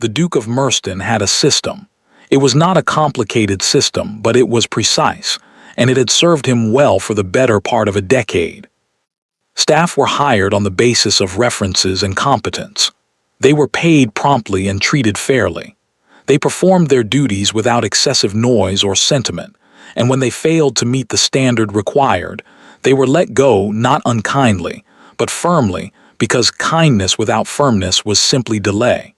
The Duke of Merston had a system. It was not a complicated system, but it was precise, and it had served him well for the better part of a decade. Staff were hired on the basis of references and competence. They were paid promptly and treated fairly. They performed their duties without excessive noise or sentiment, and when they failed to meet the standard required, they were let go not unkindly, but firmly, because kindness without firmness was simply delay.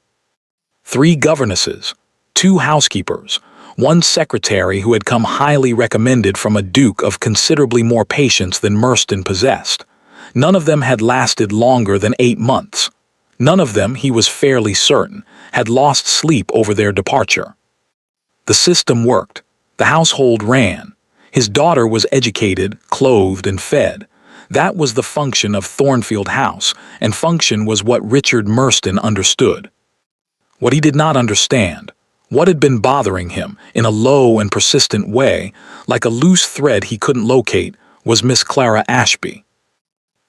3 governesses, 2 housekeepers, 1 secretary who had come highly recommended from a duke of considerably more patience than Merston possessed. None of them had lasted longer than 8 months. None of them, he was fairly certain, had lost sleep over their departure. The system worked. The household ran. His daughter was educated, clothed, and fed. That was the function of Thornfield House, and function was what Richard Merston understood. What he did not understand, what had been bothering him in a low and persistent way, like a loose thread he couldn't locate, was Miss Clara Ashby.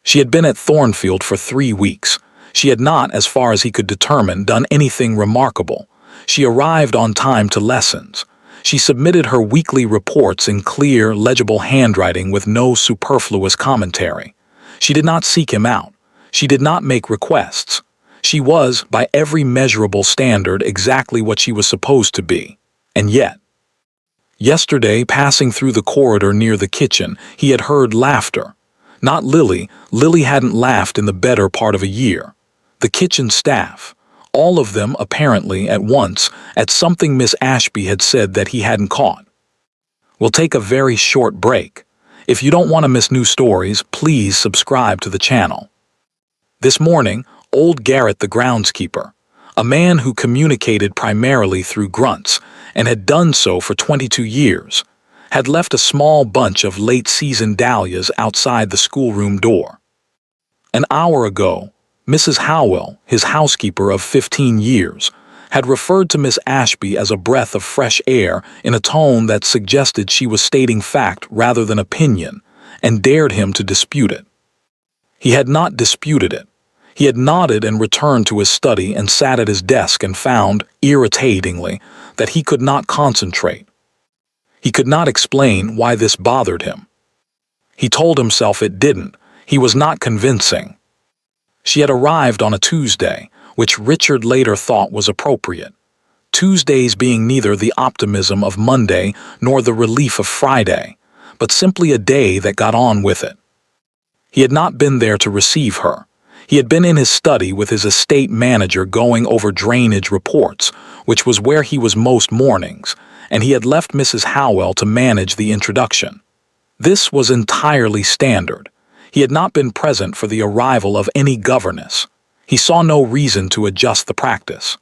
She had been at Thornfield for 3 weeks. She had not, as far as he could determine, done anything remarkable. She arrived on time to lessons. She submitted her weekly reports in clear, legible handwriting with no superfluous commentary. She did not seek him out. She did not make requests. She was, by every measurable standard, exactly what she was supposed to be. And yet, yesterday, passing through the corridor near the kitchen, he had heard laughter. Not Lily. Lily hadn't laughed in the better part of a year. The kitchen staff, all of them apparently at once, at something Miss Ashby had said that he hadn't caught. We'll take a very short break. If you don't want to miss new stories, please subscribe to the channel. This morning, old Garrett the groundskeeper, a man who communicated primarily through grunts and had done so for 22 years, had left a small bunch of late-season dahlias outside the schoolroom door. An hour ago, Mrs. Howell, his housekeeper of 15 years, had referred to Miss Ashby as a breath of fresh air in a tone that suggested she was stating fact rather than opinion, and dared him to dispute it. He had not disputed it. He had nodded and returned to his study and sat at his desk and found, irritatingly, that he could not concentrate. He could not explain why this bothered him. He told himself it didn't. He was not convincing. She had arrived on a Tuesday, which Richard later thought was appropriate. Tuesdays being neither the optimism of Monday nor the relief of Friday, but simply a day that got on with it. He had not been there to receive her. He had been in his study with his estate manager going over drainage reports, which was where he was most mornings, and he had left Mrs. Howell to manage the introduction. This was entirely standard. He had not been present for the arrival of any governess. He saw no reason to adjust the practice.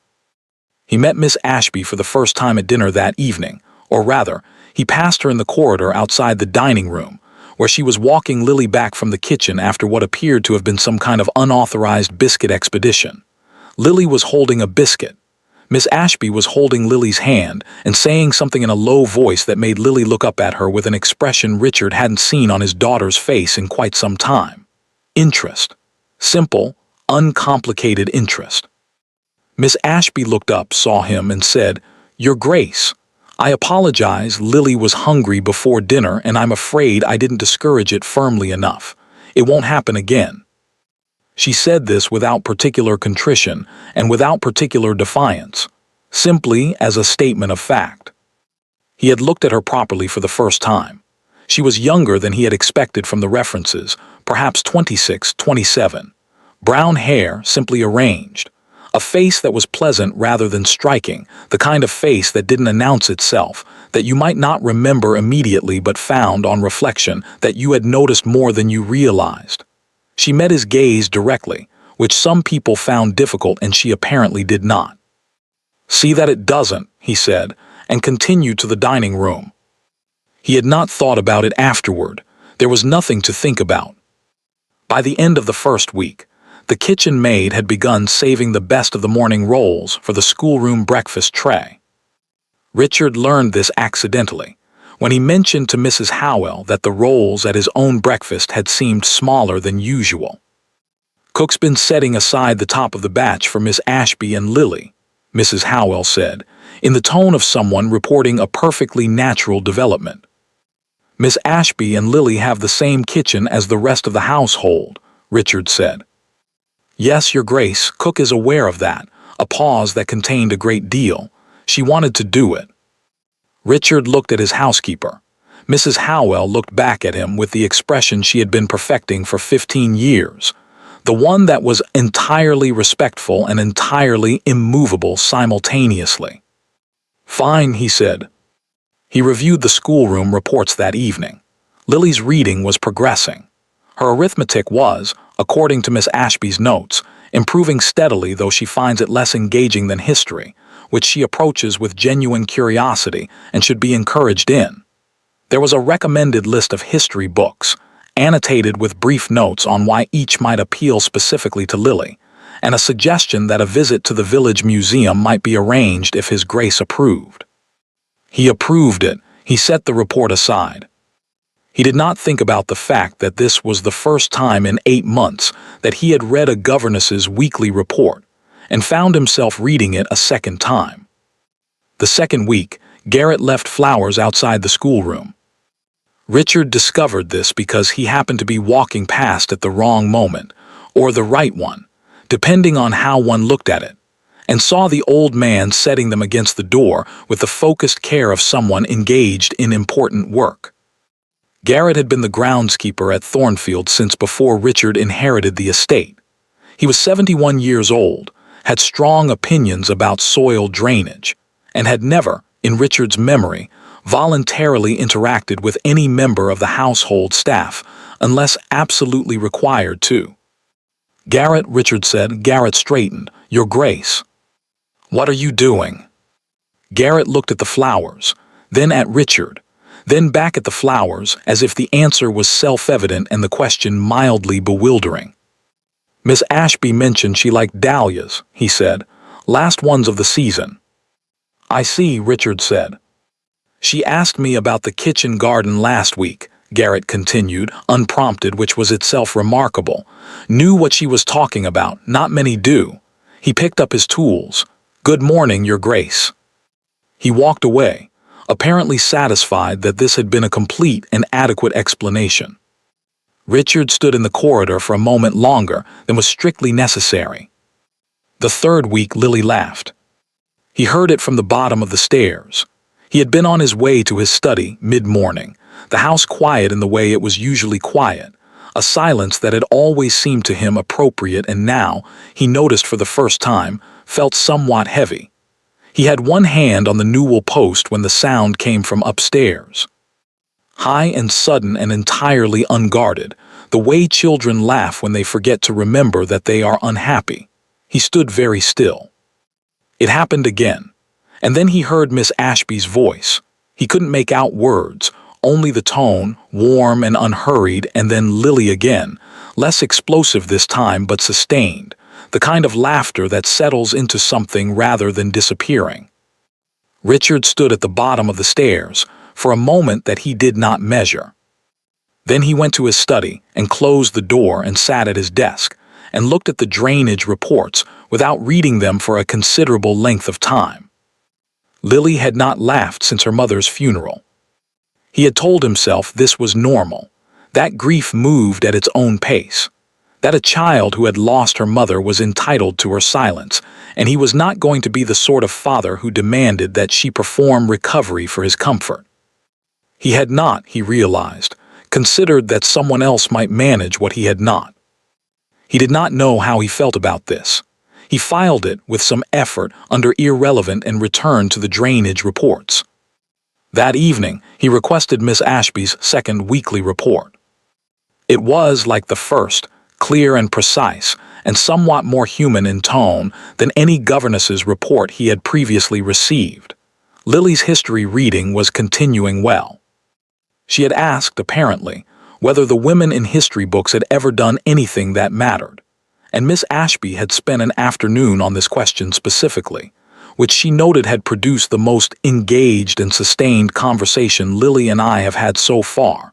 He met Miss Ashby for the first time at dinner that evening, or rather, he passed her in the corridor outside the dining room, where she was walking Lily back from the kitchen after what appeared to have been some kind of unauthorized biscuit expedition. Lily was holding a biscuit. Miss Ashby was holding Lily's hand and saying something in a low voice that made Lily look up at her with an expression Richard hadn't seen on his daughter's face in quite some time. Interest. Simple, uncomplicated interest. Miss Ashby looked up, saw him, and said, "Your Grace, I apologize. Lily was hungry before dinner, and I'm afraid I didn't discourage it firmly enough. It won't happen again." She said this without particular contrition and without particular defiance, simply as a statement of fact. He had looked at her properly for the first time. She was younger than he had expected from the references, perhaps 26, 27. Brown hair, simply arranged. A face that was pleasant rather than striking, the kind of face that didn't announce itself, that you might not remember immediately but found on reflection that you had noticed more than you realized. She met his gaze directly, which some people found difficult and she apparently did not. "See that it doesn't," he said, and continued to the dining room. He had not thought about it afterward. There was nothing to think about. By the end of the first week, the kitchen maid had begun saving the best of the morning rolls for the schoolroom breakfast tray. Richard learned this accidentally, when he mentioned to Mrs. Howell that the rolls at his own breakfast had seemed smaller than usual. "Cook's been setting aside the top of the batch for Miss Ashby and Lily," Mrs. Howell said, in the tone of someone reporting a perfectly natural development. Miss Ashby and Lily have the same kitchen as the rest of the household, Richard said. Yes, Your Grace, Cook is aware of that, a pause that contained a great deal. She wanted to do it. Richard looked at his housekeeper. Mrs. Howell looked back at him with the expression she had been perfecting for 15 years, the one that was entirely respectful and entirely immovable simultaneously. Fine, he said. He reviewed the schoolroom reports that evening. Lily's reading was progressing. Her arithmetic was, according to Miss Ashby's notes, improving steadily, though she finds it less engaging than history, which she approaches with genuine curiosity and should be encouraged in. There was a recommended list of history books, annotated with brief notes on why each might appeal specifically to Lily, and a suggestion that a visit to the village museum might be arranged if His Grace approved. He approved it. He set the report aside. He did not think about the fact that this was the first time in 8 months that he had read a governess's weekly report, and found himself reading it a second time. The second week, Garrett left flowers outside the schoolroom. Richard discovered this because he happened to be walking past at the wrong moment, or the right one, depending on how one looked at it, and saw the old man setting them against the door with the focused care of someone engaged in important work. Garrett had been the groundskeeper at Thornfield since before Richard inherited the estate. He was 71 years old, had strong opinions about soil drainage, and had never, in Richard's memory, voluntarily interacted with any member of the household staff unless absolutely required to. Garrett, Richard said. Garrett straightened. Your Grace. What are you doing? Garrett looked at the flowers, then at Richard, then back at the flowers as if the answer was self-evident and the question mildly bewildering. Miss Ashby mentioned she liked dahlias, he said, last ones of the season. I see, Richard said. She asked me about the kitchen garden last week, Garrett continued, unprompted, which was itself remarkable. Knew what she was talking about, not many do. He picked up his tools. Good morning, Your Grace. He walked away, apparently satisfied that this had been a complete and adequate explanation. Richard stood in the corridor for a moment longer than was strictly necessary. The third week, Lily laughed. He heard it from the bottom of the stairs. He had been on his way to his study mid-morning, the house quiet in the way it was usually quiet, a silence that had always seemed to him appropriate and now, he noticed for the first time, felt somewhat heavy. He had one hand on the newel post when the sound came from upstairs. High and sudden and entirely unguarded, the way children laugh when they forget to remember that they are unhappy. He stood very still. It happened again, and then he heard Miss Ashby's voice. He couldn't make out words, only the tone, warm and unhurried, and then Lily again, less explosive this time but sustained, the kind of laughter that settles into something rather than disappearing. Richard stood at the bottom of the stairs for a moment that he did not measure. Then he went to his study and closed the door and sat at his desk and looked at the drainage reports without reading them for a considerable length of time. Lily had not laughed since her mother's funeral. He had told himself this was normal, that grief moved at its own pace, that a child who had lost her mother was entitled to her silence, and he was not going to be the sort of father who demanded that she perform recovery for his comfort. He had not, he realized, considered that someone else might manage what he had not. He did not know how he felt about this. He filed it with some effort under irrelevant and returned to the drainage reports. That evening, he requested Miss Ashby's second weekly report. It was, like the first, clear and precise, and somewhat more human in tone than any governess's report he had previously received. Lily's history reading was continuing well. She had asked, apparently, whether the women in history books had ever done anything that mattered, and Miss Ashby had spent an afternoon on this question specifically, which she noted had produced the most engaged and sustained conversation Lily and I have had so far,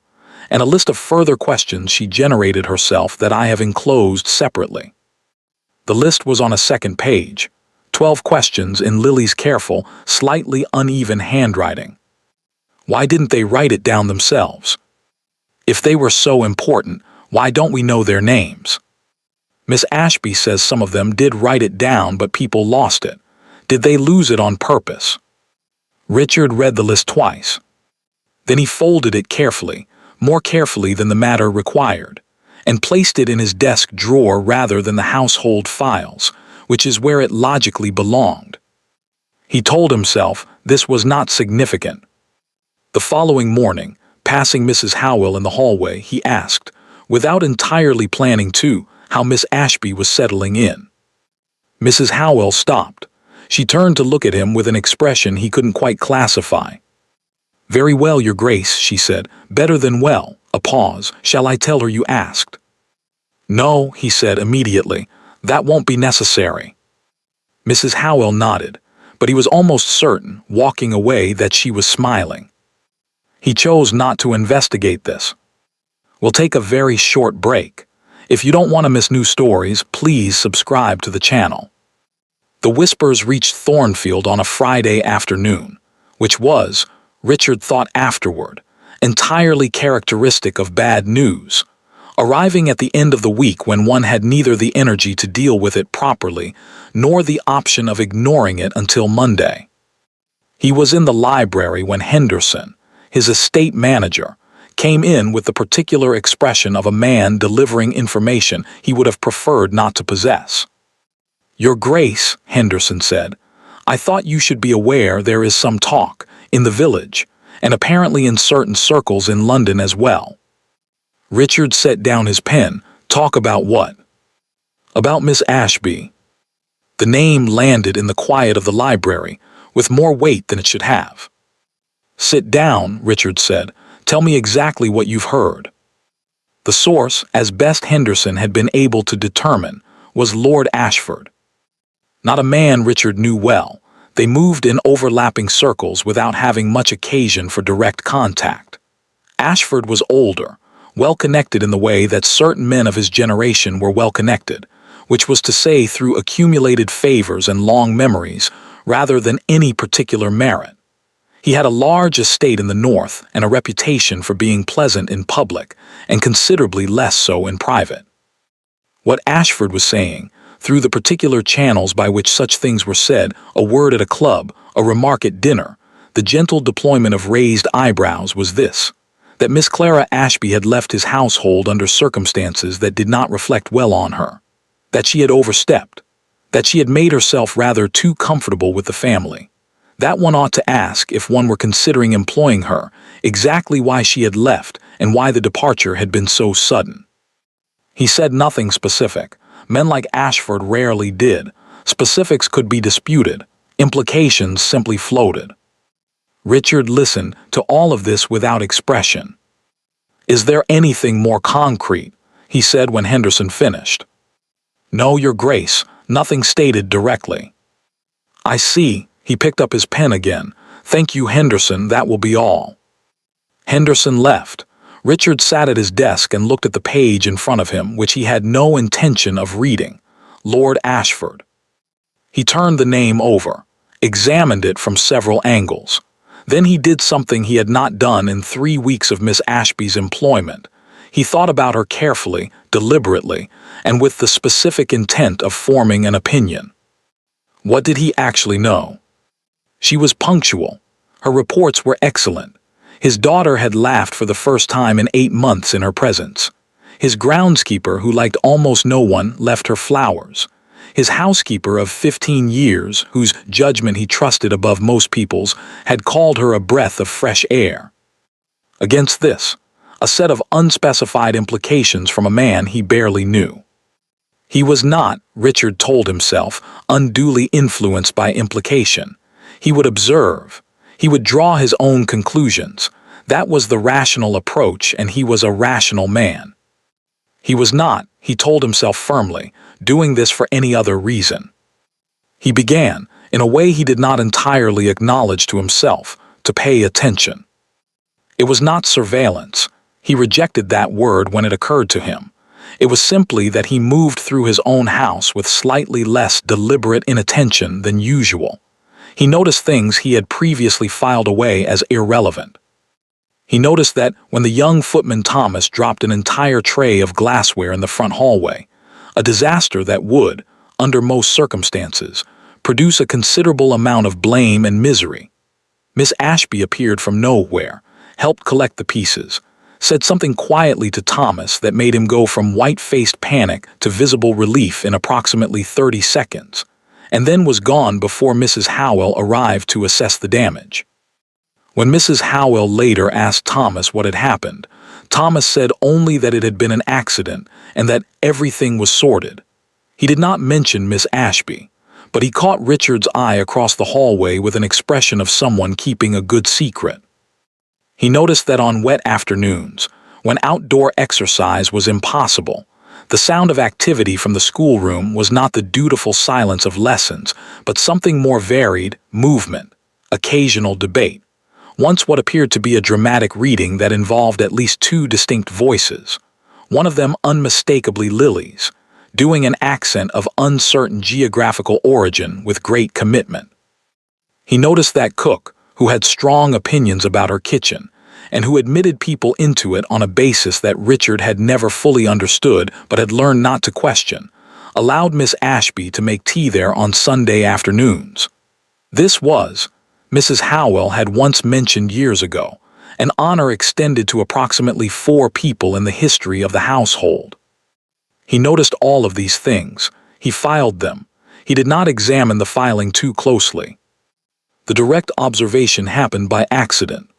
and a list of further questions she generated herself that I have enclosed separately. The list was on a second page. 12 questions in Lily's careful, slightly uneven handwriting. Why didn't they write it down themselves? If they were so important, why don't we know their names? Miss Ashby says some of them did write it down, but people lost it. Did they lose it on purpose? Richard read the list twice. Then he folded it carefully, more carefully than the matter required, and placed it in his desk drawer rather than the household files, which is where it logically belonged. He told himself this was not significant. The following morning, passing Mrs. Howell in the hallway, he asked, without entirely planning to, how Miss Ashby was settling in. Mrs. Howell stopped. She turned to look at him with an expression he couldn't quite classify. "Very well, Your Grace," she said. "Better than well." A pause. "Shall I tell her you asked?" "No," he said immediately. "That won't be necessary." Mrs. Howell nodded, but he was almost certain, walking away, that she was smiling. He chose not to investigate this. "We'll take a very short break. If you don't want to miss new stories, please subscribe to the channel." The whispers reached Thornfield on a Friday afternoon, which was, Richard thought afterward, entirely characteristic of bad news, arriving at the end of the week when one had neither the energy to deal with it properly nor the option of ignoring it until Monday. He was in the library when Henderson, his estate manager, came in with the particular expression of a man delivering information he would have preferred not to possess. "Your Grace," Henderson said, "I thought you should be aware there is some talk in the village, and apparently in certain circles in London as well." Richard set down his pen. "Talk about what?" "About Miss Ashby." The name landed in the quiet of the library with more weight than it should have. "Sit down," Richard said. "Tell me exactly what you've heard." The source, as best Henderson had been able to determine, was Lord Ashford. Not a man Richard knew well. They moved in overlapping circles without having much occasion for direct contact. Ashford was older, well-connected in the way that certain men of his generation were well-connected, which was to say through accumulated favors and long memories rather than any particular merit. He had a large estate in the north and a reputation for being pleasant in public and considerably less so in private. What Ashford was saying, through the particular channels by which such things were said, a word at a club, a remark at dinner, the gentle deployment of raised eyebrows, was this: that Miss Clara Ashby had left his household under circumstances that did not reflect well on her, that she had overstepped, that she had made herself rather too comfortable with the family, that one ought to ask, if one were considering employing her, exactly why she had left and why the departure had been so sudden. He said nothing specific. Men like Ashford rarely did. Specifics could be disputed. Implications simply floated. Richard listened to all of this without expression. "Is there anything more concrete?" he said when Henderson finished. "No, Your Grace, nothing stated directly." "I see." He picked up his pen again. "Thank you, Henderson, that will be all." Henderson left. Richard sat at his desk and looked at the page in front of him, which he had no intention of reading. Lord Ashford. He turned the name over, examined it from several angles. Then he did something he had not done in 3 weeks of Miss Ashby's employment. He thought about her carefully, deliberately, and with the specific intent of forming an opinion. What did he actually know? She was punctual. Her reports were excellent. His daughter had laughed for the first time in 8 months in her presence. His groundskeeper, who liked almost no one, left her flowers. His housekeeper of 15 years, whose judgment he trusted above most people's, had called her a breath of fresh air. Against this, a set of unspecified implications from a man he barely knew. He was not, Richard told himself, unduly influenced by implication. He would observe. He would draw his own conclusions. That was the rational approach, and he was a rational man. He was not, he told himself firmly, doing this for any other reason. He began, in a way he did not entirely acknowledge to himself, to pay attention. It was not surveillance. He rejected that word when it occurred to him. It was simply that he moved through his own house with slightly less deliberate inattention than usual. He noticed things he had previously filed away as irrelevant. He noticed that when the young footman Thomas dropped an entire tray of glassware in the front hallway, a disaster that would, under most circumstances, produce a considerable amount of blame and misery. Miss Ashby appeared from nowhere, helped collect the pieces, said something quietly to Thomas that made him go from white-faced panic to visible relief in approximately 30 seconds, and then was gone before Mrs. Howell arrived to assess the damage. When Mrs. Howell later asked Thomas what had happened, Thomas said only that it had been an accident and that everything was sorted. He did not mention Miss Ashby, but he caught Richard's eye across the hallway with an expression of someone keeping a good secret. He noticed that on wet afternoons, when outdoor exercise was impossible, the sound of activity from the schoolroom was not the dutiful silence of lessons, but something more varied: movement, occasional debate, once what appeared to be a dramatic reading that involved at least two distinct voices, one of them unmistakably Lily's, doing an accent of uncertain geographical origin with great commitment. He noticed that cook, who had strong opinions about her kitchen, and who admitted people into it on a basis that Richard had never fully understood but had learned not to question, allowed Miss Ashby to make tea there on Sunday afternoons. This was, Mrs. Howell had once mentioned years ago, an honor extended to approximately 4 people in the history of the household. He noticed all of these things. He filed them. He did not examine the filing too closely. The direct observation happened by accident.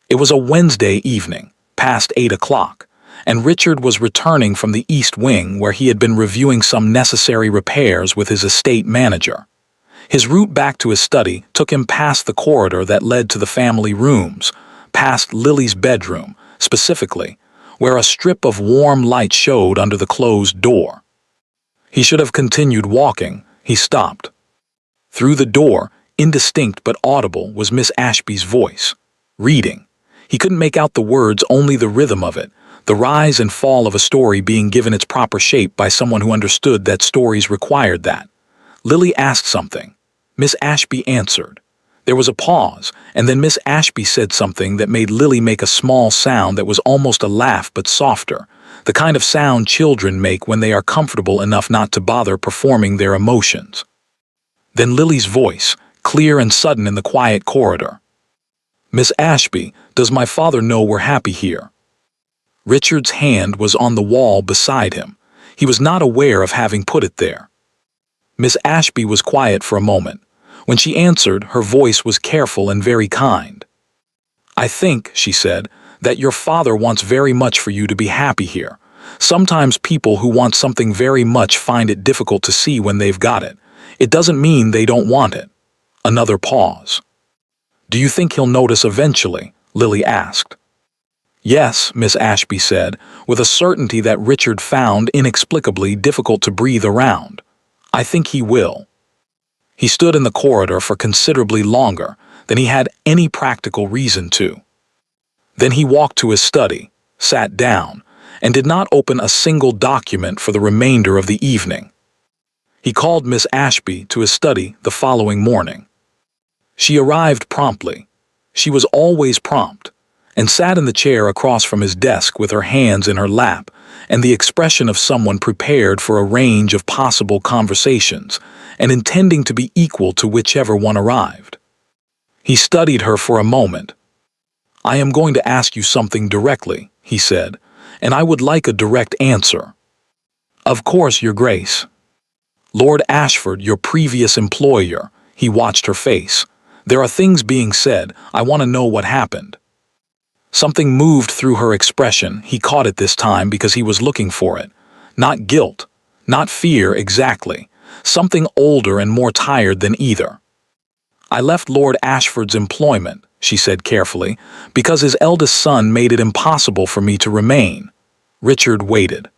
It was a Wednesday evening, past 8 o'clock, and Richard was returning from the East Wing where he had been reviewing some necessary repairs with his estate manager. His route back to his study took him past the corridor that led to the family rooms, past Lily's bedroom, specifically, where a strip of warm light showed under the closed door. He should have continued walking. He stopped. Through the door, indistinct but audible, was Miss Ashby's voice, reading. He couldn't make out the words, only the rhythm of it, the rise and fall of a story being given its proper shape by someone who understood that stories required that. Lily asked something. Miss Ashby answered. There was a pause, and then Miss Ashby said something that made Lily make a small sound that was almost a laugh but softer, the kind of sound children make when they are comfortable enough not to bother performing their emotions. Then Lily's voice, clear and sudden in the quiet corridor. Miss Ashby, does my father know we're happy here? Richard's hand was on the wall beside him. He was not aware of having put it there. Miss Ashby was quiet for a moment. When she answered, her voice was careful and very kind. I think, she said, that your father wants very much for you to be happy here. Sometimes people who want something very much find it difficult to see when they've got it. It doesn't mean they don't want it. Another pause. Do you think he'll notice eventually? Lily asked. Yes, Miss Ashby said, with a certainty that Richard found inexplicably difficult to breathe around. I think he will. He stood in the corridor for considerably longer than he had any practical reason to. Then he walked to his study, sat down, and did not open a single document for the remainder of the evening. He called Miss Ashby to his study the following morning. She arrived promptly. She was always prompt, and sat in the chair across from his desk with her hands in her lap and the expression of someone prepared for a range of possible conversations and intending to be equal to whichever one arrived. He studied her for a moment. I am going to ask you something directly, he said, and I would like a direct answer. Of course, Your Grace. Lord Ashford, your previous employer. He watched her face. There are things being said. I want to know what happened. Something moved through her expression. He caught it this time because he was looking for it. Not guilt, not fear exactly. Something older and more tired than either. I left Lord Ashford's employment, she said carefully, because his eldest son made it impossible for me to remain. Richard waited.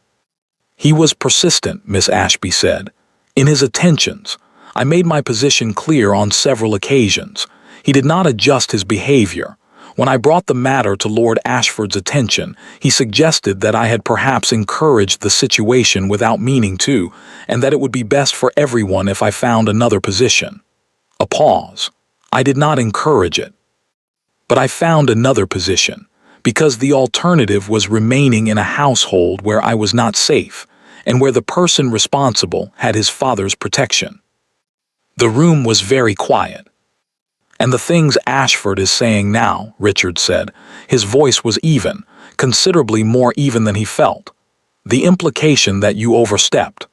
He was persistent, Miss Ashby said. In his attentions, I made my position clear on several occasions. He did not adjust his behavior. When I brought the matter to Lord Ashford's attention, he suggested that I had perhaps encouraged the situation without meaning to, and that it would be best for everyone if I found another position. A pause. I did not encourage it. But I found another position, because the alternative was remaining in a household where I was not safe, and where the person responsible had his father's protection. The room was very quiet. "And the things Ashford is saying now," Richard said. His voice was even, considerably more even than he felt. "The implication that you overstepped."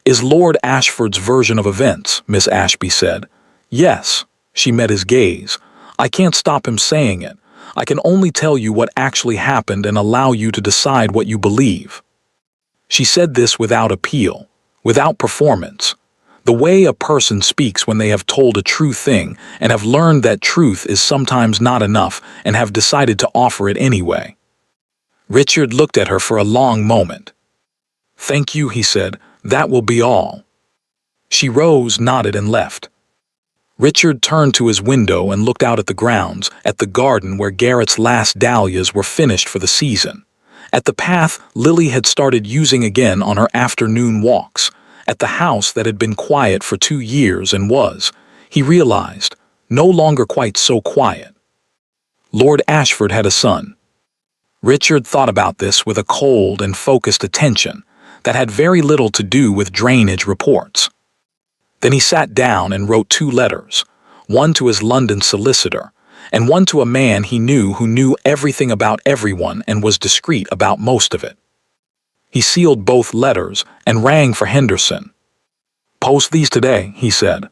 "Is Lord Ashford's version of events," Miss Ashby said. "Yes." She met his gaze. "I can't stop him saying it. I can only tell you what actually happened and allow you to decide what you believe." She said this without appeal, without performance. The way a person speaks when they have told a true thing and have learned that truth is sometimes not enough and have decided to offer it anyway. Richard looked at her for a long moment. "Thank you," he said. "That will be all." She rose, nodded, and left. Richard turned to his window and looked out at the grounds, at the garden where Garrett's last dahlias were finished for the season, at the path Lily had started using again on her afternoon walks, at the house that had been quiet for 2 years and was, he realized, no longer quite so quiet. Lord Ashford had a son. Richard thought about this with a cold and focused attention that had very little to do with drainage reports. Then he sat down and wrote 2 letters, one to his London solicitor, and one to a man he knew who knew everything about everyone and was discreet about most of it. He sealed both letters and rang for Henderson. "Post these today," he said.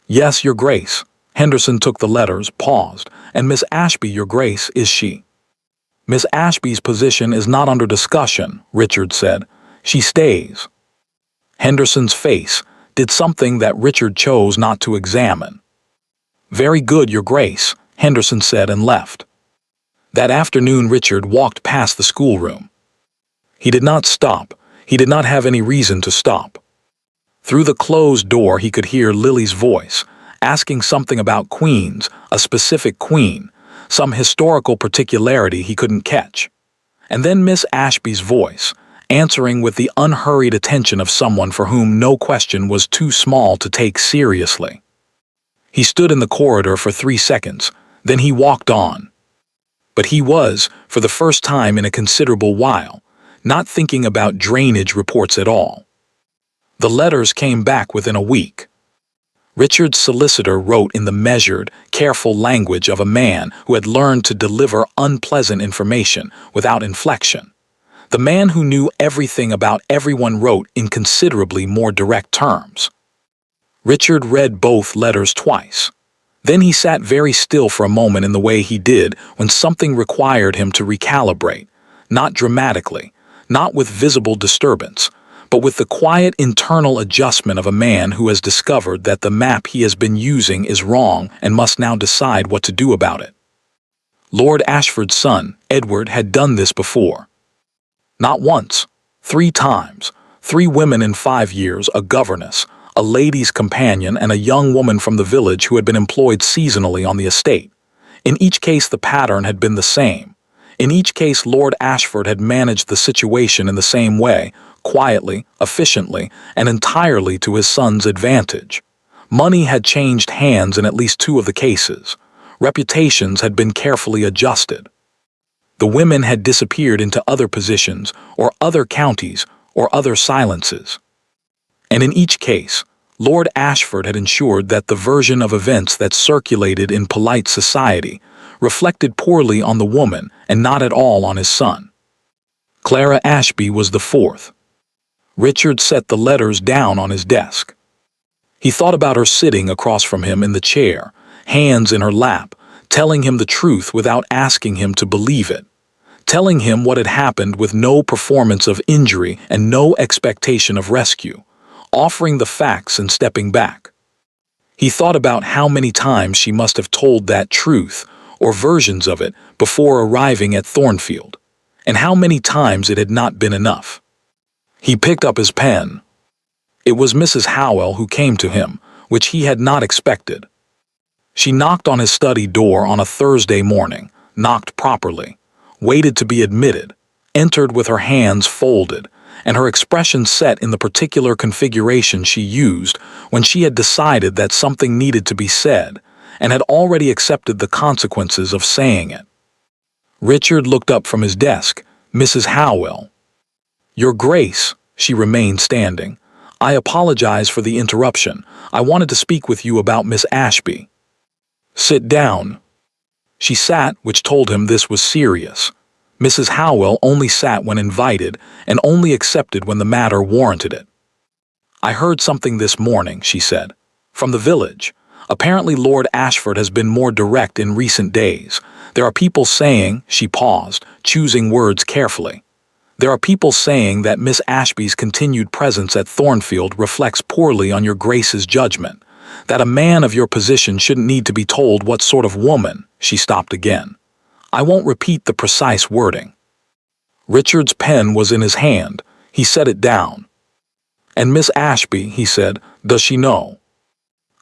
"Yes, Your Grace." Henderson took the letters, paused. "And Miss Ashby, Your Grace, is she?" "Miss Ashby's position is not under discussion," Richard said. "She stays." Henderson's face did something that Richard chose not to examine. "Very good, Your Grace," Henderson said and left. That afternoon Richard walked past the schoolroom. He did not stop. He did not have any reason to stop. Through the closed door he could hear Lily's voice, asking something about queens, a specific queen, some historical particularity he couldn't catch. And then Miss Ashby's voice, answering with the unhurried attention of someone for whom no question was too small to take seriously. He stood in the corridor for 3 seconds, then he walked on. But he was, for the first time in a considerable while, not thinking about drainage reports at all. The letters came back within a week. Richard's solicitor wrote in the measured, careful language of a man who had learned to deliver unpleasant information without inflection. The man who knew everything about everyone wrote in considerably more direct terms. Richard read both letters twice. Then he sat very still for a moment in the way he did when something required him to recalibrate, not dramatically, not with visible disturbance, but with the quiet internal adjustment of a man who has discovered that the map he has been using is wrong and must now decide what to do about it. Lord Ashford's son, Edward, had done this before. Not once, 3 times, 3 women in 5 years, a governess, a lady's companion, and a young woman from the village who had been employed seasonally on the estate. In each case the pattern had been the same. In each case Lord Ashford had managed the situation in the same way, quietly, efficiently, and entirely to his son's advantage. Money had changed hands in at least 2 of the cases. Reputations had been carefully adjusted. The women had disappeared into other positions, or other counties, or other silences. And in each case, Lord Ashford had ensured that the version of events that circulated in polite society reflected poorly on the woman and not at all on his son. Clara Ashby was the 4th. Richard set the letters down on his desk. He thought about her sitting across from him in the chair, hands in her lap, telling him the truth without asking him to believe it, telling him what had happened with no performance of injury and no expectation of rescue, offering the facts and stepping back. He thought about how many times she must have told that truth, or versions of it, before arriving at Thornfield, and how many times it had not been enough. He picked up his pen. It was Mrs. Howell who came to him, which he had not expected. She knocked on his study door on a Thursday morning, knocked properly, waited to be admitted, entered with her hands folded, and her expression set in the particular configuration she used when she had decided that something needed to be said and had already accepted the consequences of saying it. Richard looked up from his desk. Mrs. Howell. Your Grace, she remained standing. I apologize for the interruption. I wanted to speak with you about Miss Ashby. Sit down. She sat, which told him this was serious. Mrs. Howell only sat when invited and only accepted when the matter warranted it. I heard something this morning, she said. From the village. Apparently Lord Ashford has been more direct in recent days. There are people saying, she paused, choosing words carefully. There are people saying that Miss Ashby's continued presence at Thornfield reflects poorly on your Grace's judgment, that a man of your position shouldn't need to be told what sort of woman. She stopped again. I won't repeat the precise wording. Richard's pen was in his hand. He set it down. And Miss Ashby, he said, does she know?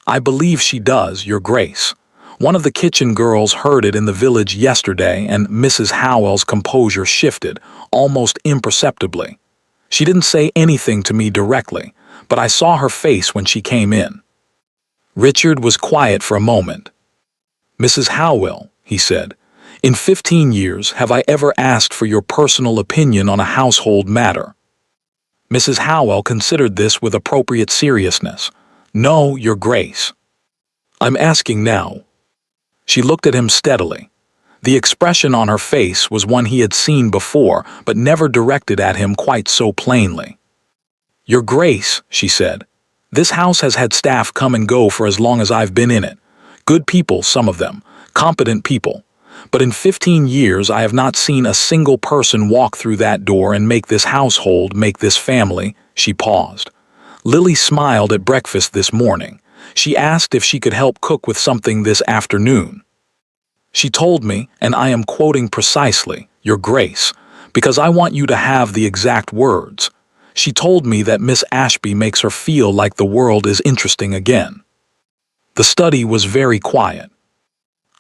I believe she does, Your Grace. One of the kitchen girls heard it in the village yesterday, and Mrs. Howell's composure shifted, almost imperceptibly. She didn't say anything to me directly, but I saw her face when she came in. Richard was quiet for a moment. Mrs. Howell, he said, in 15 years have I ever asked for your personal opinion on a household matter? Mrs. Howell considered this with appropriate seriousness. No, Your Grace. I'm asking now. She looked at him steadily. The expression on her face was one he had seen before, but never directed at him quite so plainly. Your Grace, she said, this house has had staff come and go for as long as I've been in it. Good people, some of them, competent people. But in 15 years I have not seen a single person walk through that door and make this household, make this family. She paused. Lily smiled at breakfast this morning. She asked if she could help cook with something this afternoon. She told me, and I am quoting precisely, Your Grace, because I want you to have the exact words. She told me that Miss Ashby makes her feel like the world is interesting again. The study was very quiet.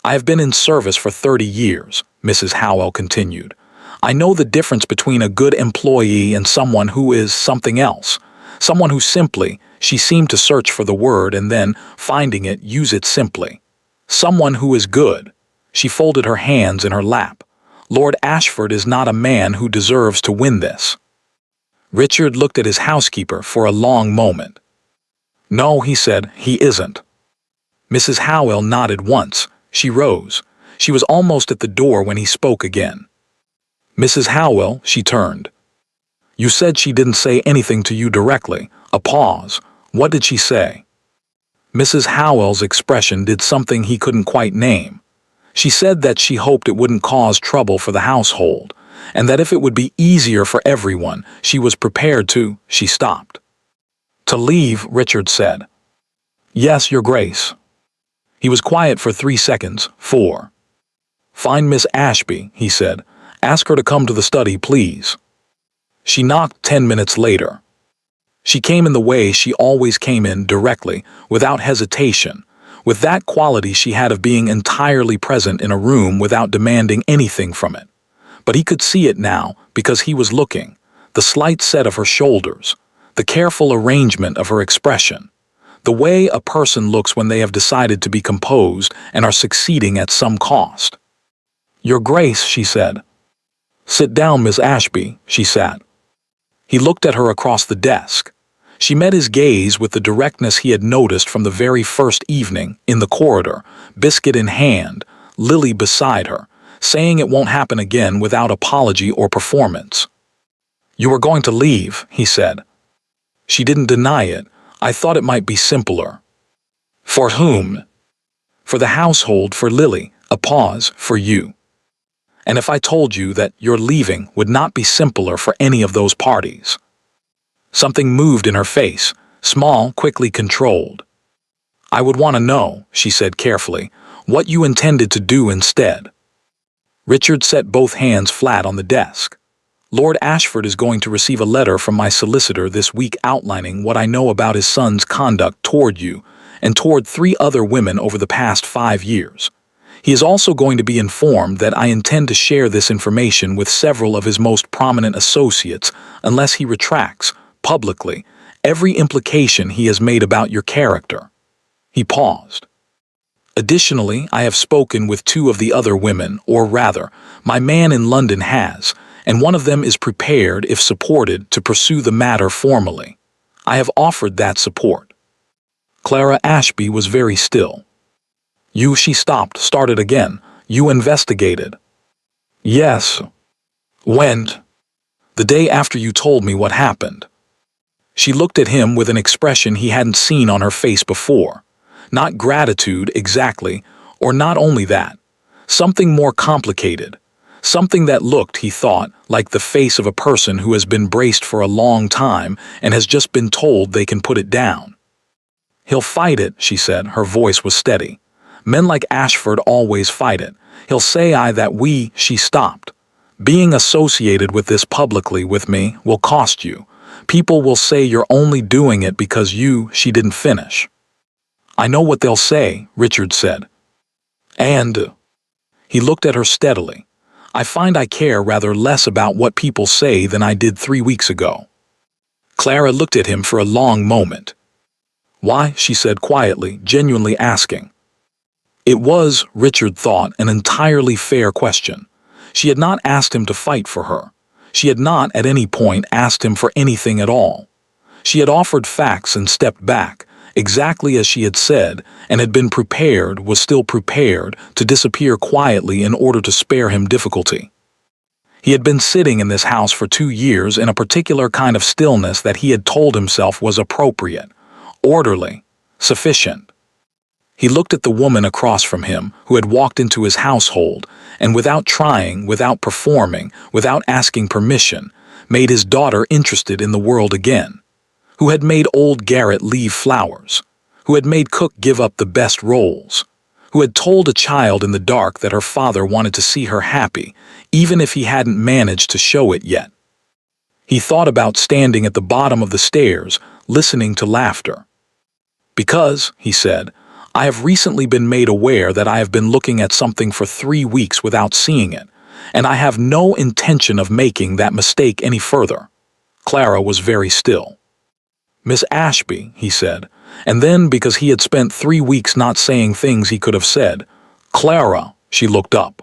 I have been in service for 30 years, Mrs. Howell continued. I know the difference between a good employee and someone who is something else. Someone who simply, she seemed to search for the word and then, finding it, use it simply. Someone who is good. She folded her hands in her lap. Lord Ashford is not a man who deserves to win this. Richard looked at his housekeeper for a long moment. No, he said, he isn't. Mrs. Howell nodded once. She rose. She was almost at the door when he spoke again. Mrs. Howell, she turned. You said she didn't say anything to you directly. A pause. What did she say? Mrs. Howell's expression did something he couldn't quite name. She said that she hoped it wouldn't cause trouble for the household, and that if it would be easier for everyone, she was prepared to. She stopped. To leave, Richard said. Yes, Your Grace. He was quiet for 3 seconds. 4. Find Miss Ashby, he said. Ask her to come to the study, please. She knocked 10 minutes later. She came in the way she always came in, directly, without hesitation, with that quality she had of being entirely present in a room without demanding anything from it. But he could see it now, because he was looking, the slight set of her shoulders, the careful arrangement of her expression, the way a person looks when they have decided to be composed and are succeeding at some cost. Your Grace, she said. Sit down, Miss Ashby. She sat. He looked at her across the desk. She met his gaze with the directness he had noticed from the very first evening, in the corridor, biscuit in hand, Lily beside her, saying it won't happen again without apology or performance. You are going to leave, he said. She didn't deny it. I thought it might be simpler. For whom? For the household, for Lily. A pause. For you. And if I told you that your leaving would not be simpler for any of those parties? Something moved in her face, small, quickly controlled. I would want to know, she said carefully, what you intended to do instead. Richard set both hands flat on the desk. Lord Ashford is going to receive a letter from my solicitor this week outlining what I know about his son's conduct toward you, and toward 3 other women over the past 5 years. He is also going to be informed that I intend to share this information with several of his most prominent associates unless he retracts, publicly, every implication he has made about your character." He paused. "Additionally, I have spoken with 2 of the other women, or rather, my man in London has, and one of them is prepared, if supported, to pursue the matter formally. I have offered that support." Clara Ashby was very still. "You," she started again. "You investigated." "Yes." "When?" "The day after you told me what happened." She looked at him with an expression he hadn't seen on her face before. Not gratitude, exactly, or not only that. Something more complicated. Something that looked, he thought, like the face of a person who has been braced for a long time and has just been told they can put it down. "He'll fight it," she said. Her voice was steady. "Men like Ashford always fight it. He'll say that we—" She stopped. "Being associated with this publicly with me will cost you. People will say you're only doing it because she didn't finish." "I know what they'll say," Richard said. "And—" He looked at her steadily. "I find I care rather less about what people say than I did 3 weeks ago." Clara looked at him for a long moment. "Why?" she said quietly, genuinely asking. It was, Richard thought, an entirely fair question. She had not asked him to fight for her. She had not, at any point, asked him for anything at all. She had offered facts and stepped back, exactly as she had said, and had been prepared, was still prepared, to disappear quietly in order to spare him difficulty. He had been sitting in this house for 2 years in a particular kind of stillness that he had told himself was appropriate, orderly, sufficient. He looked at the woman across from him who had walked into his household and without trying, without performing, without asking permission, made his daughter interested in the world again, who had made old Garrett leave flowers, who had made Cook give up the best roles, who had told a child in the dark that her father wanted to see her happy, even if he hadn't managed to show it yet. He thought about standing at the bottom of the stairs, listening to laughter. "Because," he said, "I have recently been made aware that I have been looking at something for 3 weeks without seeing it, and I have no intention of making that mistake any further." Clara was very still. "Miss Ashby," he said, and then, because he had spent 3 weeks not saying things he could have said, "Clara," she looked up.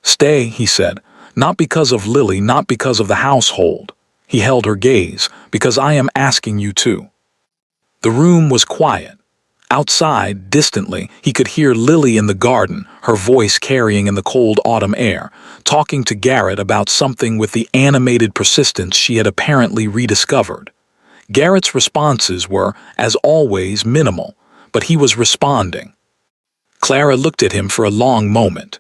"Stay," he said, "not because of Lily, not because of the household." He held her gaze, "because I am asking you to." The room was quiet. Outside, distantly, he could hear Lily in the garden, her voice carrying in the cold autumn air, talking to Garrett about something with the animated persistence she had apparently rediscovered. Garrett's responses were, as always, minimal, but he was responding. Clara looked at him for a long moment.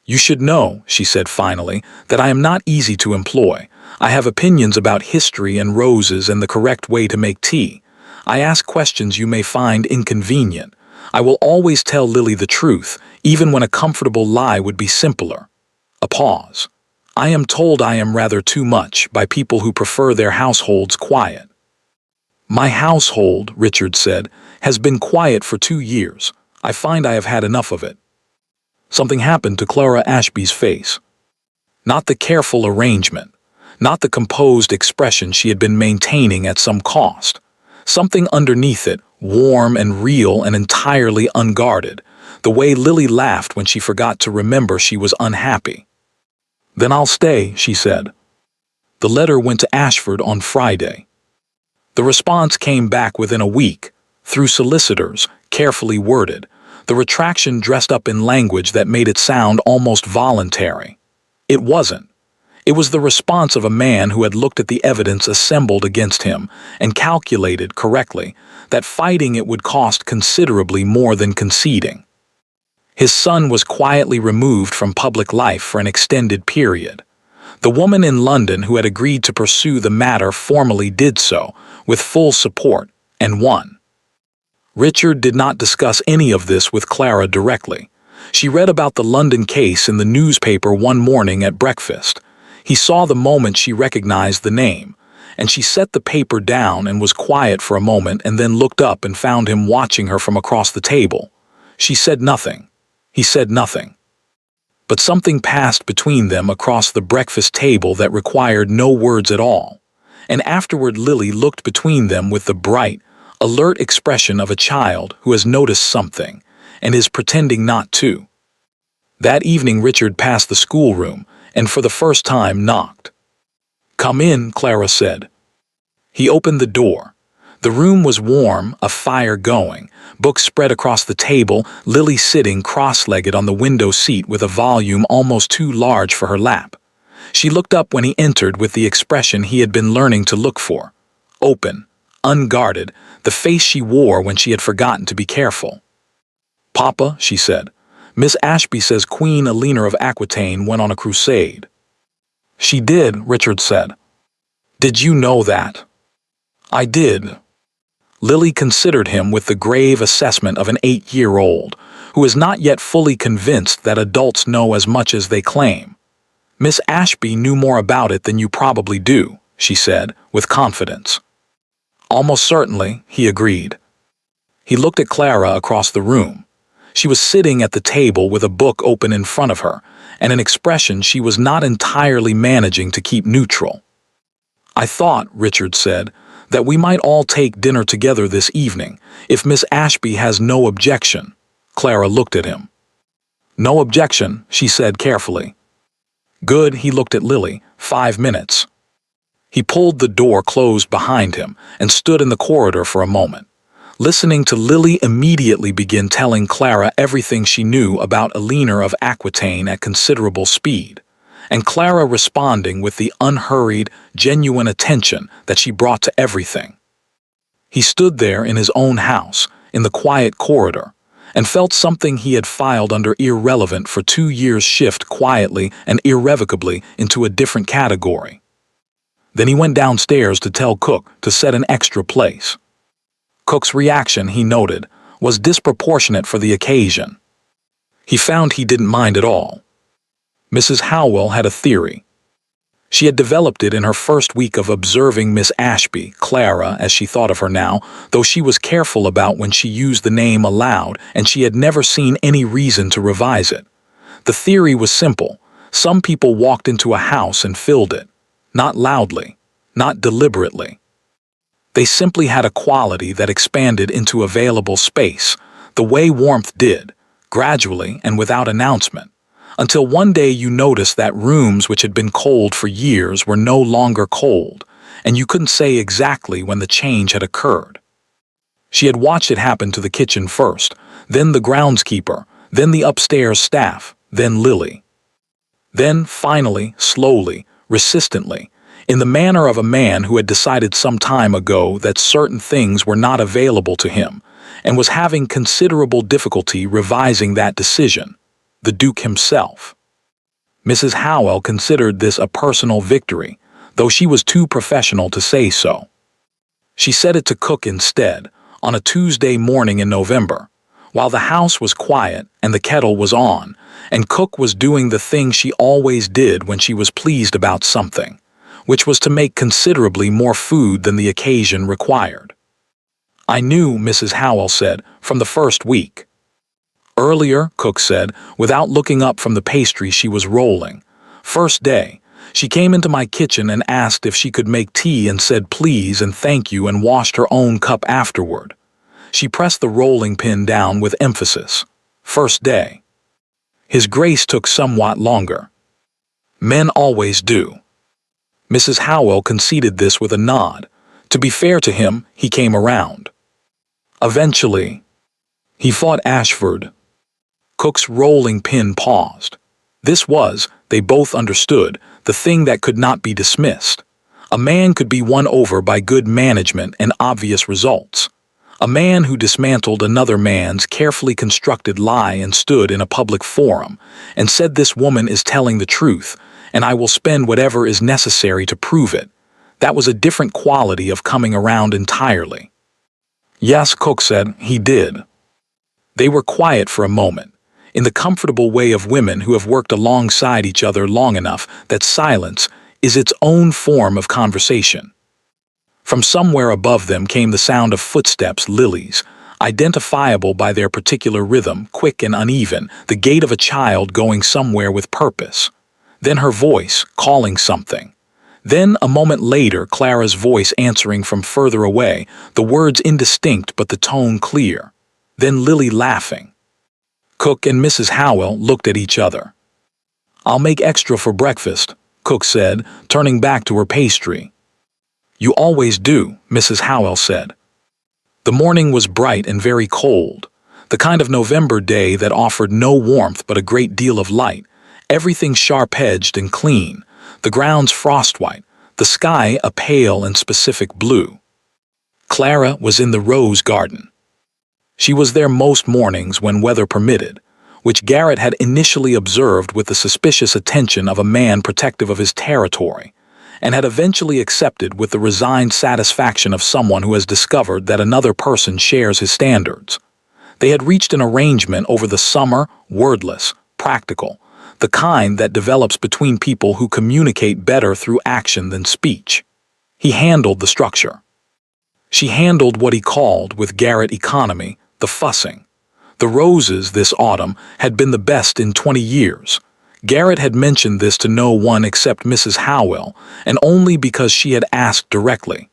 "You should know," she said finally, "that I am not easy to employ. I have opinions about history and roses and the correct way to make tea. I ask questions you may find inconvenient. I will always tell Lily the truth, even when a comfortable lie would be simpler." A pause. "I am told I am rather too much by people who prefer their households quiet." "My household," Richard said, "has been quiet for 2 years. I find I have had enough of it." Something happened to Clara Ashby's face. Not the careful arrangement, not the composed expression she had been maintaining at some cost. Something underneath it, warm and real and entirely unguarded, the way Lily laughed when she forgot to remember she was unhappy. "Then I'll stay," she said. The letter went to Ashford on Friday. The response came back within a week, through solicitors, carefully worded, the retraction dressed up in language that made it sound almost voluntary. It wasn't. It was the response of a man who had looked at the evidence assembled against him and calculated correctly that fighting it would cost considerably more than conceding. His son was quietly removed from public life for an extended period. The woman in London who had agreed to pursue the matter formally did so, with full support, and won. Richard did not discuss any of this with Clara directly. She read about the London case in the newspaper one morning at breakfast. He saw the moment she recognized the name, and she set the paper down and was quiet for a moment and then looked up and found him watching her from across the table. She said nothing. He said nothing. But something passed between them across the breakfast table that required no words at all, and afterward Lily looked between them with the bright, alert expression of a child who has noticed something and is pretending not to. That evening Richard passed the schoolroom and for the first time knocked. "Come in," Clara said. He opened the door. The room was warm, a fire going, books spread across the table, Lily sitting cross-legged on the window seat with a volume almost too large for her lap. She looked up when he entered with the expression he had been learning to look for. Open, unguarded, the face she wore when she had forgotten to be careful. "Papa," she said, "Miss Ashby says Queen Eleanor of Aquitaine went on a crusade." "She did," Richard said. "Did you know that?" "I did." Lily considered him with the grave assessment of an 8-year-old, who is not yet fully convinced that adults know as much as they claim. "Miss Ashby knew more about it than you probably do," she said, with confidence. "Almost certainly," he agreed. He looked at Clara across the room. She was sitting at the table with a book open in front of her, and an expression she was not entirely managing to keep neutral. "I thought," Richard said, "that we might all take dinner together this evening, if Miss Ashby has no objection." Clara looked at him. "No objection," she said carefully. "Good," he looked at Lily. 5 minutes. He pulled the door closed behind him and stood in the corridor for a moment, listening to Lily immediately begin telling Clara everything she knew about Eleanor of Aquitaine at considerable speed, and Clara responding with the unhurried, genuine attention that she brought to everything. He stood there in his own house, in the quiet corridor, and felt something he had filed under irrelevant for 2 years shift quietly and irrevocably into a different category. Then he went downstairs to tell Cook to set an extra place. Cook's reaction, he noted, was disproportionate for the occasion. He found he didn't mind at all. Mrs. Howell had a theory. She had developed it in her first week of observing Miss Ashby, Clara as she thought of her now, though she was careful about when she used the name aloud and she had never seen any reason to revise it. The theory was simple. Some people walked into a house and filled it. Not loudly, not deliberately. They simply had a quality that expanded into available space, the way warmth did, gradually and without announcement, until one day you noticed that rooms which had been cold for years were no longer cold, and you couldn't say exactly when the change had occurred. She had watched it happen to the kitchen first, then the groundskeeper, then the upstairs staff, then Lily. Then, finally, slowly, resistantly, in the manner of a man who had decided some time ago that certain things were not available to him, and was having considerable difficulty revising that decision, the Duke himself. Mrs. Howell considered this a personal victory, though she was too professional to say so. She said it to Cook instead, on a Tuesday morning in November, while the house was quiet and the kettle was on, and Cook was doing the thing she always did when she was pleased about something, which was to make considerably more food than the occasion required. "I knew," Mrs. Howell said, "from the first week." Earlier, Cook said, without looking up from the pastry she was rolling. "First day, she came into my kitchen and asked if she could make tea and said please and thank you and washed her own cup afterward." She pressed the rolling pin down with emphasis. "First day." His grace took somewhat longer. "Men always do." Mrs. Howell conceded this with a nod. To be fair to him, he came around. Eventually, he fought Ashford. Cook's rolling pin paused. This was, they both understood, the thing that could not be dismissed. A man could be won over by good management and obvious results. A man who dismantled another man's carefully constructed lie and stood in a public forum and said this woman is telling the truth, and I will spend whatever is necessary to prove it. That was a different quality of coming around entirely. "Yes," Cook said, "he did." They were quiet for a moment, in the comfortable way of women who have worked alongside each other long enough that silence is its own form of conversation. From somewhere above them came the sound of footsteps, Lily's, identifiable by their particular rhythm, quick and uneven, the gait of a child going somewhere with purpose. Then her voice, calling something. Then, a moment later, Clara's voice answering from further away, the words indistinct but the tone clear. Then Lily laughing. Cook and Mrs. Howell looked at each other. "I'll make extra for breakfast," Cook said, turning back to her pastry. "You always do," Mrs. Howell said. The morning was bright and very cold, the kind of November day that offered no warmth but a great deal of light, everything sharp-edged and clean, the grounds frost-white, the sky a pale and specific blue. Clara was in the rose garden. She was there most mornings when weather permitted, which Garrett had initially observed with the suspicious attention of a man protective of his territory, and had eventually accepted with the resigned satisfaction of someone who has discovered that another person shares his standards. They had reached an arrangement over the summer, wordless, practical, the kind that develops between people who communicate better through action than speech. He handled the structure. She handled what he called, with Garrett economy, the fussing. The roses this autumn had been the best in 20 years. Garrett had mentioned this to no one except Mrs. Howell, and only because she had asked directly.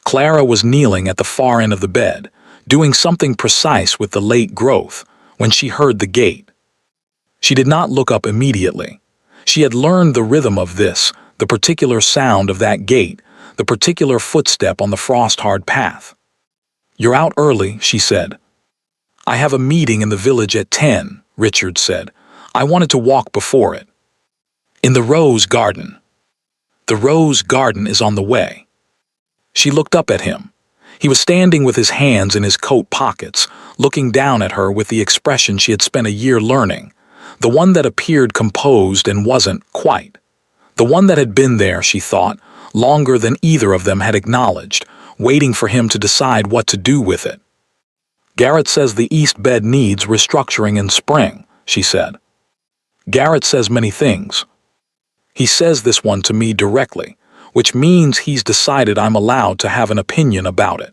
Clara was kneeling at the far end of the bed, doing something precise with the late growth, when she heard the gate. She did not look up immediately. She had learned the rhythm of this, the particular sound of that gate, the particular footstep on the frost-hard path. "You're out early," she said. "I have a meeting in the village at 10, Richard said. "I wanted to walk before it." "In the rose garden." "The rose garden is on the way." She looked up at him. He was standing with his hands in his coat pockets, looking down at her with the expression she had spent a year learning, the one that appeared composed and wasn't quite. The one that had been there, she thought, longer than either of them had acknowledged, waiting for him to decide what to do with it. "Garrett says the east bed needs restructuring in spring," she said. "Garrett says many things. He says this one to me directly, which means he's decided I'm allowed to have an opinion about it.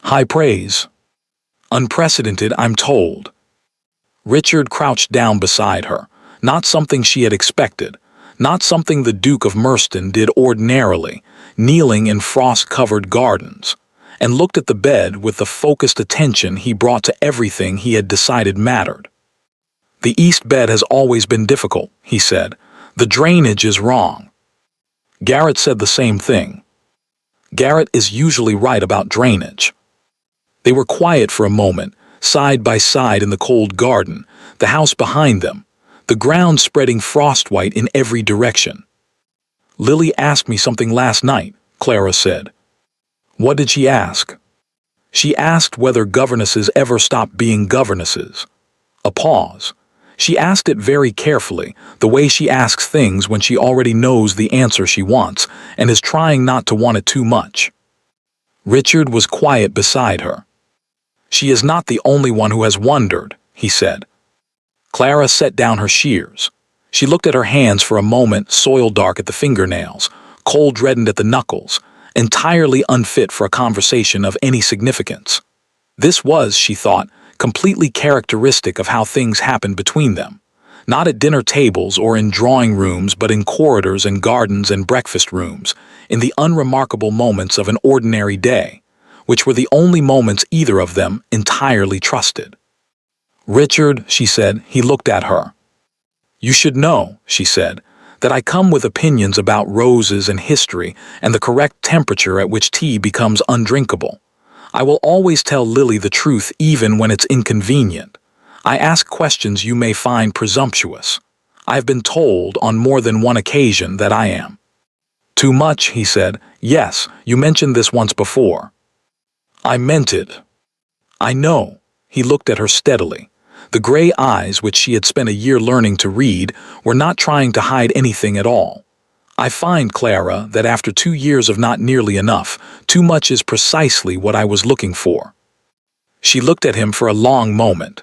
High praise. Unprecedented, I'm told." Richard crouched down beside her, not something she had expected, not something the Duke of Merston did ordinarily, kneeling in frost-covered gardens, and looked at the bed with the focused attention he brought to everything he had decided mattered. "The east bed has always been difficult," he said. "The drainage is wrong." Garrett said the same thing. Garrett is usually right about drainage. They were quiet for a moment, side by side in the cold garden, the house behind them, the ground spreading frostwhite in every direction. "Lily asked me something last night," Clara said. "What did she ask?" "She asked whether governesses ever stop being governesses." A pause. She asked it very carefully, the way she asks things when she already knows the answer she wants and is trying not to want it too much. Richard was quiet beside her. "She is not the only one who has wondered," he said. Clara set down her shears. She looked at her hands for a moment, soil-dark at the fingernails, cold-reddened at the knuckles, entirely unfit for a conversation of any significance. This was, she thought, completely characteristic of how things happened between them, not at dinner tables or in drawing rooms but in corridors and gardens and breakfast rooms, in the unremarkable moments of an ordinary day, which were the only moments either of them entirely trusted. "Richard," she said, he looked at her. "You should know," she said, "that I come with opinions about roses and history and the correct temperature at which tea becomes undrinkable. I will always tell Lily the truth even when it's inconvenient. I ask questions you may find presumptuous. I have been told on more than one occasion that I am." "Too much," he said. "Yes, you mentioned this once before." "I meant it." "I know." He looked at her steadily. The gray eyes, which she had spent a year learning to read, were not trying to hide anything at all. "I find, Clara, that after 2 years of not nearly enough, too much is precisely what I was looking for." She looked at him for a long moment.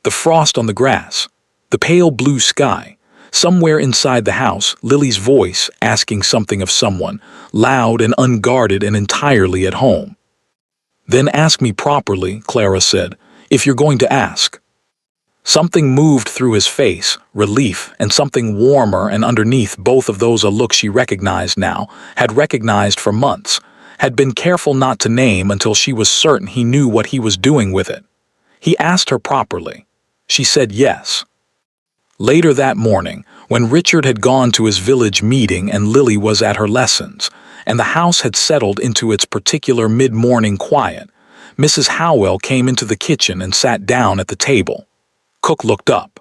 The frost on the grass, the pale blue sky, Somewhere inside the house, Lily's voice asking something of someone, loud and unguarded and entirely at home. "Then ask me properly," Clara said, "if you're going to ask." Something moved through his face, relief, and something warmer, and underneath both of those a look she recognized now, had recognized for months, had been careful not to name until she was certain he knew what he was doing with it. He asked her properly. She said yes. Later that morning, when Richard had gone to his village meeting and Lily was at her lessons, and the house had settled into its particular mid-morning quiet, Mrs. Howell came into the kitchen and sat down at the table. Cook looked up.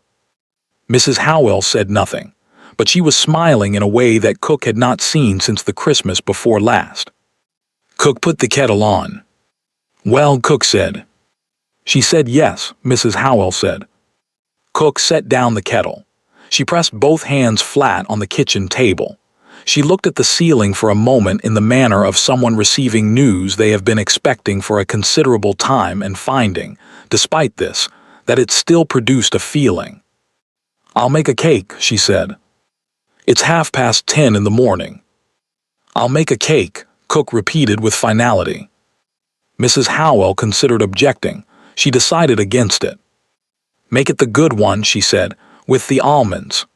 Mrs. Howell said nothing, but she was smiling in a way that Cook had not seen since the Christmas before last. Cook put the kettle on. "Well," Cook said. She said yes, Mrs. Howell said. Cook set down the kettle. She pressed both hands flat on the kitchen table. She looked at the ceiling for a moment in the manner of someone receiving news they have been expecting for a considerable time and finding, despite this, that it still produced a feeling. "I'll make a cake," she said. "It's 10:30 in the morning." "I'll make a cake," Cook repeated with finality. Mrs. Howell considered objecting. She decided against it. "Make it the good one," she said, "with the almonds."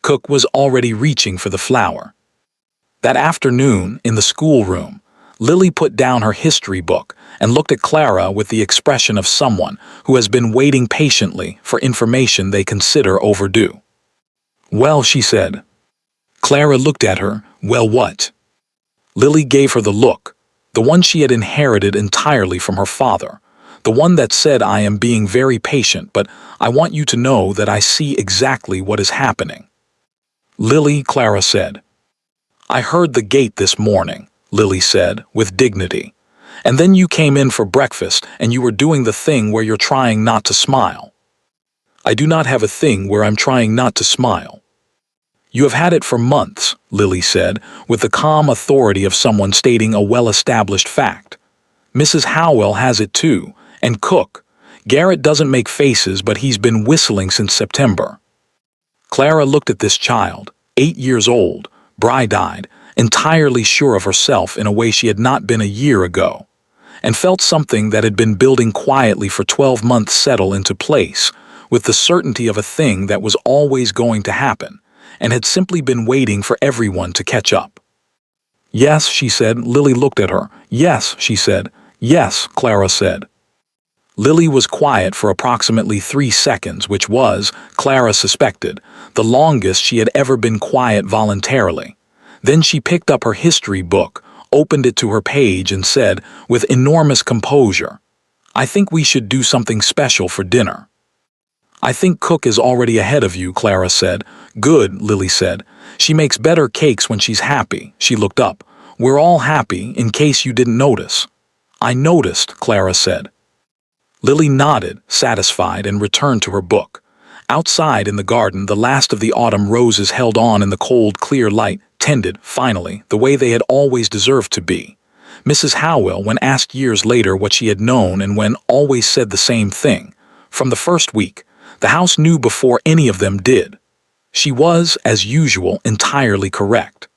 Cook was already reaching for the flour. That afternoon, in the schoolroom, Lily put down her history book and looked at Clara with the expression of someone who has been waiting patiently for information they consider overdue. "Well," she said. Clara looked at her. "Well, what?" Lily gave her the look, the one she had inherited entirely from her father, the one that said, "I am being very patient, but I want you to know that I see exactly what is happening." "Lily," Clara said. "I heard the gate this morning," Lily said, with dignity. "And then you came in for breakfast and you were doing the thing where you're trying not to smile." "I do not have a thing where I'm trying not to smile." "You have had it for months," Lily said, with the calm authority of someone stating a well-established fact. "Mrs. Howell has it too, and Cook. Garrett doesn't make faces, but he's been whistling since September." Clara looked at this child, 8 years old, bright-eyed, entirely sure of herself in a way she had not been a year ago, and felt something that had been building quietly for 12 months settle into place, with the certainty of a thing that was always going to happen, and had simply been waiting for everyone to catch up. "Yes," she said. Lily looked at her. "Yes," she said. "Yes," Clara said. Lily was quiet for approximately 3 seconds, which was, Clara suspected, the longest she had ever been quiet voluntarily. Then she picked up her history book, opened it to her page, and said, with enormous composure, "I think we should do something special for dinner." "I think Cook is already ahead of you," Clara said. "Good," Lily said. "She makes better cakes when she's happy." She looked up. "We're all happy, in case you didn't notice." "I noticed," Clara said. Lily nodded, satisfied, and returned to her book. Outside in the garden, the last of the autumn roses held on in the cold, clear light, tended, finally, the way they had always deserved to be. Mrs. Howell, when asked years later what she had known and when, always said the same thing. From the first week, the house knew before any of them did. She was, as usual, entirely correct.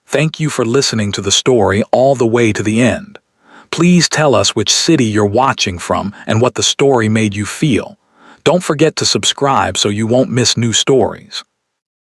Thank you for listening to the story all the way to the end. Please tell us which city you're watching from and what the story made you feel. Don't forget to subscribe so you won't miss new stories.